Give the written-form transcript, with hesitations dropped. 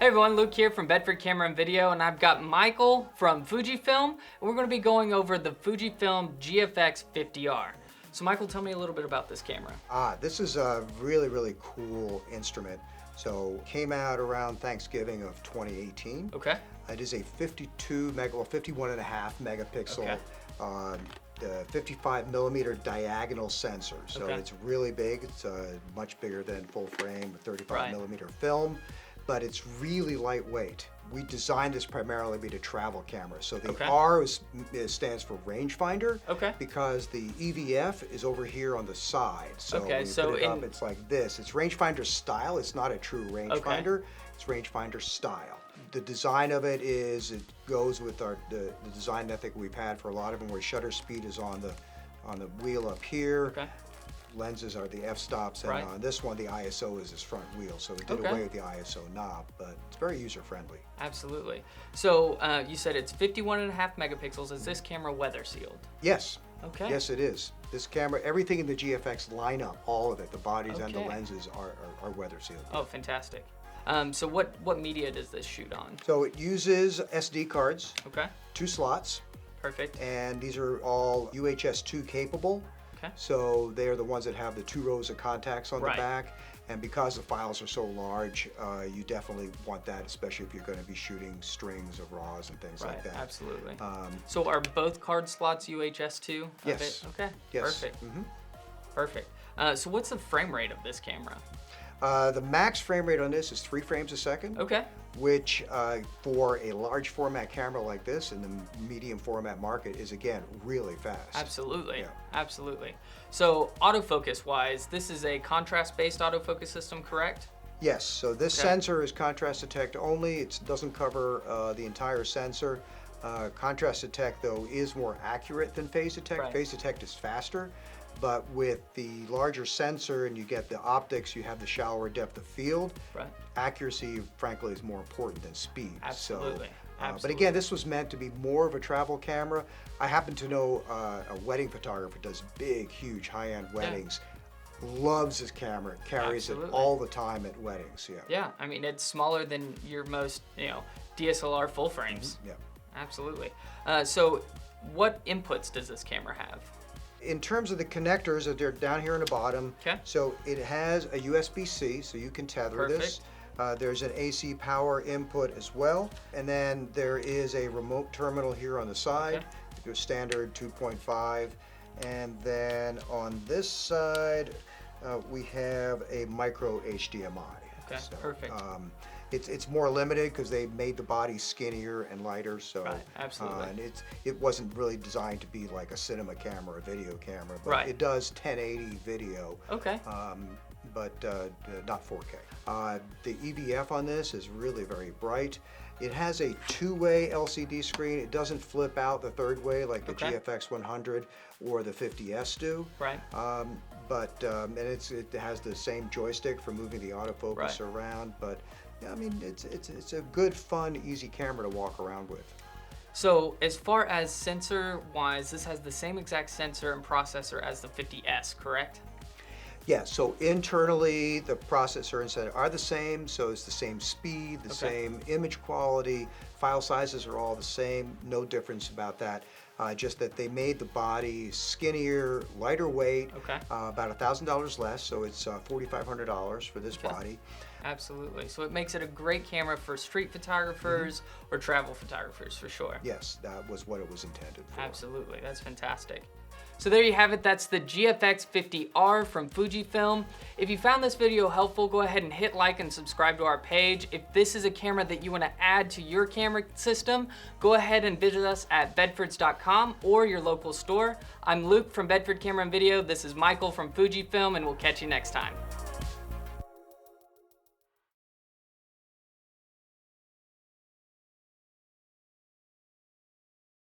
Hey everyone, Luke here from Bedford Camera and Video, and I've got Michael from Fujifilm, and we're going to be going over the Fujifilm GFX50R. So Michael, tell me a little bit about this camera. This is a really cool instrument. So came out around Thanksgiving of 2018. Okay. It is a 51.5 megapixel, 55 millimeter diagonal sensor. So it's really big. It's much bigger than full frame with 35 millimeter film, but it's really lightweight. We designed this primarily to be a travel camera. So the R stands for Rangefinder, because the EVF is over here on the side. So when you put it up, it's like this. It's Rangefinder style. It's not a true rangefinder. It's Rangefinder style. The design of it is, it goes with the design ethic we've had for a lot of them, where shutter speed is on the wheel up here. Lenses are the f-stops, and on this one the ISO is this front wheel, so we did away with the ISO knob, but it's very user-friendly. Absolutely. So you said it's 51.5 megapixels. Is this camera weather sealed? Yes. Okay. Yes, it is. This camera, everything in the GFX lineup, all of it, the bodies and the lenses are weather sealed. Oh, fantastic. So what media does this shoot on? So it uses SD cards, 2 slots. Perfect. And these are all UHS-2 capable. So they're the ones that have the 2 rows of contacts on the back, and because the files are so large, you definitely want that, especially if you're going to be shooting strings of RAWs and things like that. Absolutely. So are both card slots UHS-2? Yes. Okay. Yes. Perfect. Perfect. So what's the frame rate of this camera? The max frame rate on this is 3 frames a second. Which for a large format camera like this in the medium format market is, again, really fast. Absolutely. Absolutely. So autofocus wise, this is a contrast based autofocus system, correct? Yes. So this sensor is contrast detect only. It doesn't cover the entire sensor. Contrast detect, though, is more accurate than phase detect. Phase detect is faster. But with the larger sensor and you get the optics, you have the shallower depth of field. Accuracy, frankly, is more important than speed. Absolutely. But again, this was meant to be more of a travel camera. I happen to know a wedding photographer who does big, huge, high-end weddings. Loves this camera, carries it all the time at weddings. Yeah, I mean, it's smaller than your most, DSLR full frames. Absolutely. So what inputs does this camera have? In terms of the connectors, they're down here in the bottom. So it has a USB-C, so you can tether this. There's an AC power input as well. And then there is a remote terminal here on the side. Your standard 2.5. And then on this side, we have a micro HDMI. So, perfect. It's more limited because they made the body skinnier and lighter, so absolutely. And it wasn't really designed to be like a cinema camera, a video camera, but it does 1080 video. But not 4K. The EVF on this is really very bright. It has a 2-way LCD screen. It doesn't flip out the 3rd way like the GFX100 or the 50S do. And it has the same joystick for moving the autofocus around. But I mean, it's a good, fun, easy camera to walk around with. So as far as sensor-wise, this has the same exact sensor and processor as the 50S, correct? Yeah, so internally, the processor and sensor are the same, so it's the same speed, the same image quality, file sizes are all the same, no difference about that. Just that they made the body skinnier, lighter weight, about $1,000 less, so it's $4,500 for this body. Absolutely. So it makes it a great camera for street photographers or travel photographers for sure. Yes, that was what it was intended for. Absolutely. That's fantastic. So there you have it. That's the GFX50R from Fujifilm. If you found this video helpful, go ahead and hit like and subscribe to our page. If this is a camera that you want to add to your camera system, go ahead and visit us at bedfords.com or your local store. I'm Luke from Bedford Camera and Video. This is Michael from Fujifilm, and we'll catch you next time.